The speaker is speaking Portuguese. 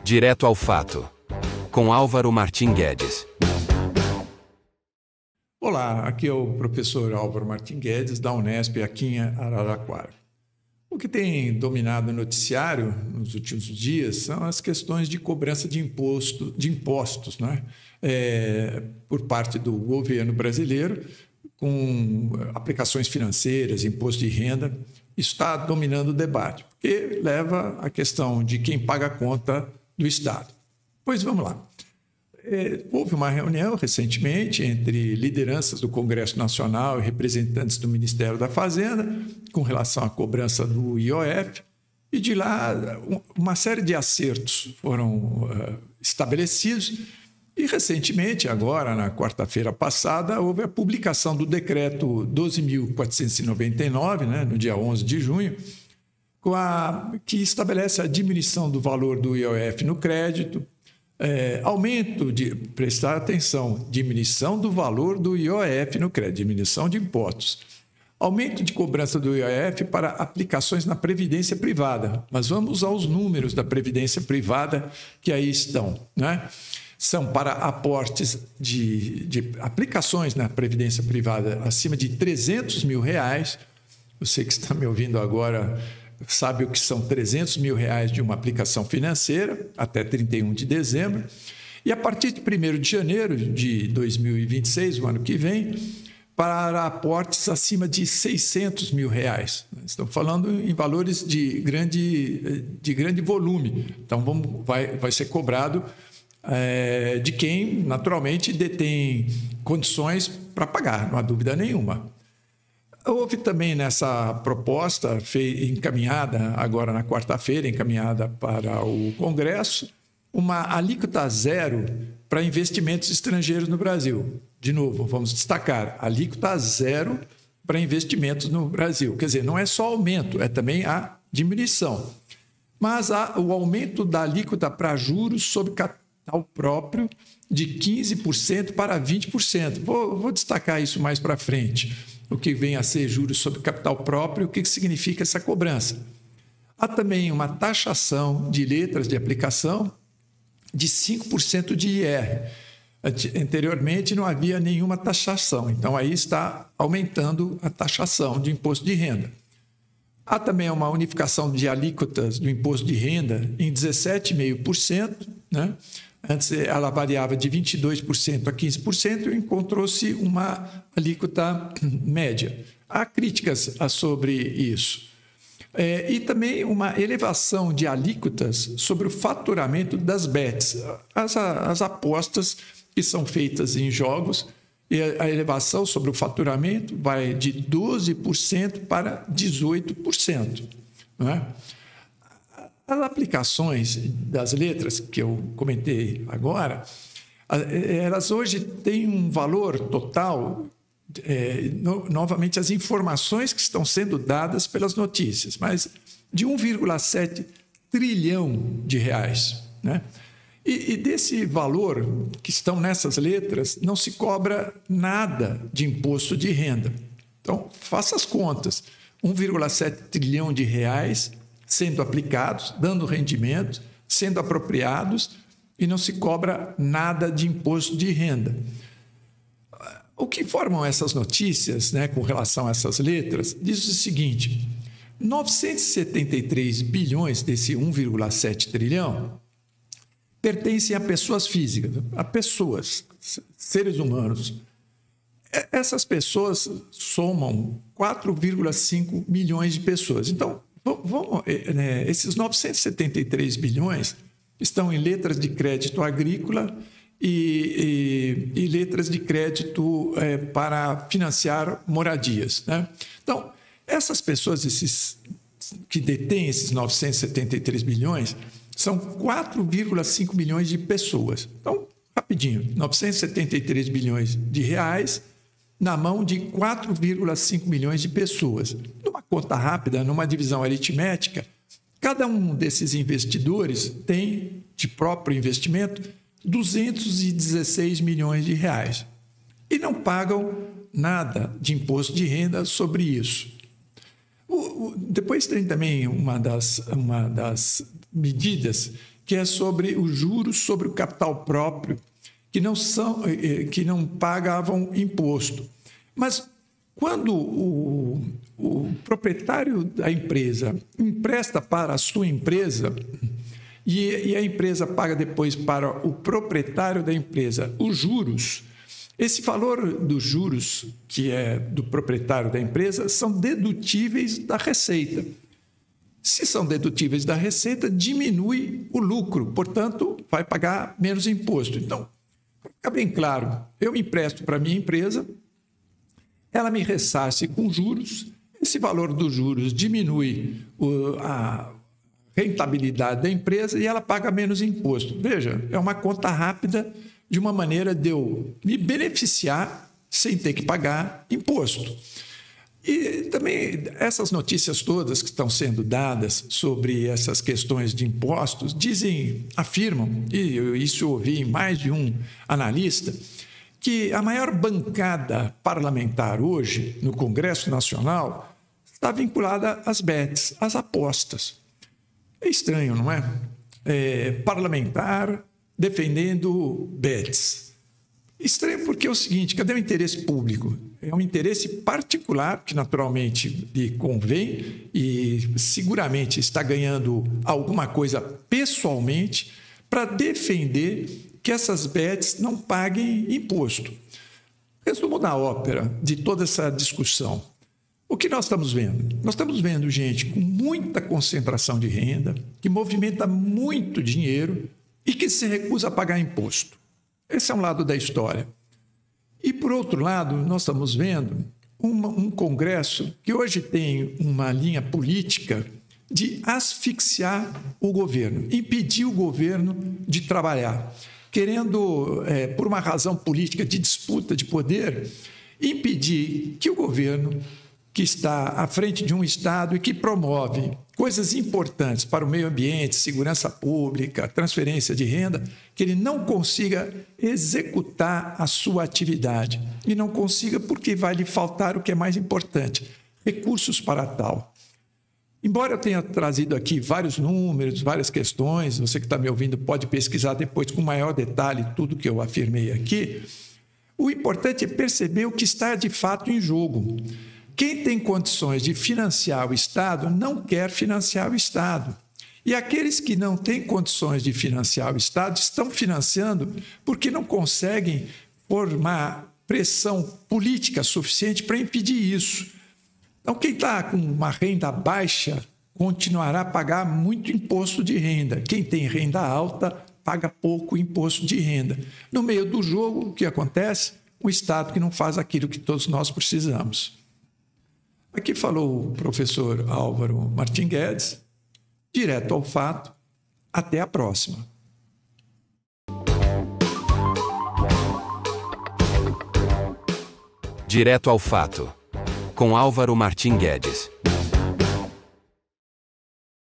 Direto ao fato, com Álvaro Martim Guedes. Olá, aqui é o professor Álvaro Martim Guedes, da Unesp, aqui em Araraquara. O que tem dominado o noticiário nos últimos dias são as questões de cobrança de impostos, né? Por parte do governo brasileiro, com aplicações financeiras, imposto de renda. Isso está dominando o debate, porque leva à questão de quem paga a conta do Estado. Pois vamos lá. Houve uma reunião recentemente entre lideranças do Congresso Nacional e representantes do Ministério da Fazenda com relação à cobrança do IOF, e de lá uma série de acertos foram estabelecidos. E recentemente, agora na quarta-feira passada, houve a publicação do decreto 12.499, né, no dia 11 de junho, que estabelece a diminuição do valor do IOF no crédito, prestar atenção, diminuição do valor do IOF no crédito, diminuição de impostos, aumento de cobrança do IOF para aplicações na Previdência Privada. Mas vamos aos números da Previdência Privada que aí estão, né? São para aportes de aplicações na Previdência Privada acima de R$300 mil. Você que está me ouvindo agora sabe o que são R$300 mil de uma aplicação financeira até 31 de dezembro. E a partir de 1º de janeiro de 2026, o ano que vem, para aportes acima de R$600 mil. Estamos falando em valores de grande volume. Então, vai ser cobrado de quem, naturalmente, detém condições para pagar, não há dúvida nenhuma. Houve também nessa proposta encaminhada agora na quarta-feira, encaminhada para o Congresso, uma alíquota zero para investimentos estrangeiros no Brasil. De novo, vamos destacar, alíquota zero para investimentos no Brasil. Quer dizer, não é só aumento, é também a diminuição. Mas há o aumento da alíquota para juros sobre capital próprio de 15% para 20%. Vou destacar isso mais para frente. O que vem a ser juros sobre capital próprio, o que significa essa cobrança. Há também uma taxação de letras de aplicação de 5% de IR. Anteriormente não havia nenhuma taxação, então aí está aumentando a taxação de imposto de renda. Há também uma unificação de alíquotas do imposto de renda em 17,5%, né? Antes ela variava de 22% a 15% e encontrou-se uma alíquota média. Há críticas sobre isso. E também uma elevação de alíquotas sobre o faturamento das bets, as apostas que são feitas em jogos, e a elevação sobre o faturamento vai de 12% para 18%. Não é? As aplicações das letras que eu comentei agora, elas hoje têm um valor total, novamente as informações que estão sendo dadas pelas notícias, mas de 1,7 trilhão de reais, né? E desse valor que estão nessas letras, não se cobra nada de imposto de renda. Então, faça as contas, 1,7 trilhão de reais sendo aplicados, dando rendimento, sendo apropriados e não se cobra nada de imposto de renda. O que informam essas notícias, né, com relação a essas letras, diz o seguinte: 973 bilhões desse 1,7 trilhão pertencem a pessoas físicas, a pessoas, seres humanos. Essas pessoas somam 4,5 milhões de pessoas. Então, esses 973 bilhões estão em letras de crédito agrícola e letras de crédito para financiar moradias, né? Então, essas pessoas que detêm esses 973 bilhões são 4,5 milhões de pessoas. Então, rapidinho, 973 bilhões de reais na mão de 4,5 milhões de pessoas. Numa conta rápida, numa divisão aritmética, cada um desses investidores tem, de próprio investimento, 216 milhões de reais. E não pagam nada de imposto de renda sobre isso. Depois tem também uma das medidas que é sobre os juros sobre o capital próprio, que não pagavam imposto. Mas quando o proprietário da empresa empresta para a sua empresa e a empresa paga depois para o proprietário da empresa os juros, esse valor dos juros, que é do proprietário da empresa, são dedutíveis da receita. Se são dedutíveis da receita, diminui o lucro, portanto, vai pagar menos imposto. Então, para ficar bem claro, eu empresto para a minha empresa, ela me ressarce com juros, esse valor dos juros diminui a rentabilidade da empresa e ela paga menos imposto. Veja, é uma conta rápida de uma maneira de eu me beneficiar sem ter que pagar imposto. E também essas notícias todas que estão sendo dadas sobre essas questões de impostos afirmam, e isso eu ouvi em mais de um analista, que a maior bancada parlamentar hoje no Congresso Nacional está vinculada às bets, às apostas. É estranho, não é? Parlamentar defendendo bets. Estranho porque é o seguinte, cadê o interesse público? É um interesse particular que naturalmente lhe convém e seguramente está ganhando alguma coisa pessoalmente para defender que essas bets não paguem imposto. Resumo da ópera de toda essa discussão. O que nós estamos vendo? Nós estamos vendo gente com muita concentração de renda, que movimenta muito dinheiro e que se recusa a pagar imposto. Esse é um lado da história. E, por outro lado, nós estamos vendo um Congresso que hoje tem uma linha política de asfixiar o governo, impedir o governo de trabalhar, querendo, por uma razão política de disputa de poder, impedir que o governo, que está à frente de um Estado e que promove coisas importantes para o meio ambiente, segurança pública, transferência de renda, que ele não consiga executar a sua atividade. E não consiga porque vai lhe faltar o que é mais importante, recursos para tal. Embora eu tenha trazido aqui vários números, várias questões, você que está me ouvindo pode pesquisar depois com maior detalhe tudo que eu afirmei aqui, o importante é perceber o que está de fato em jogo. Quem tem condições de financiar o Estado não quer financiar o Estado. E aqueles que não têm condições de financiar o Estado estão financiando porque não conseguem formar pressão política suficiente para impedir isso. Então, quem está com uma renda baixa continuará a pagar muito imposto de renda. Quem tem renda alta paga pouco imposto de renda. No meio do jogo, o que acontece? Um Estado que não faz aquilo que todos nós precisamos. Aqui falou o professor Álvaro Martim Guedes, direto ao fato. Até a próxima. Direto ao fato, com Álvaro Martim Guedes.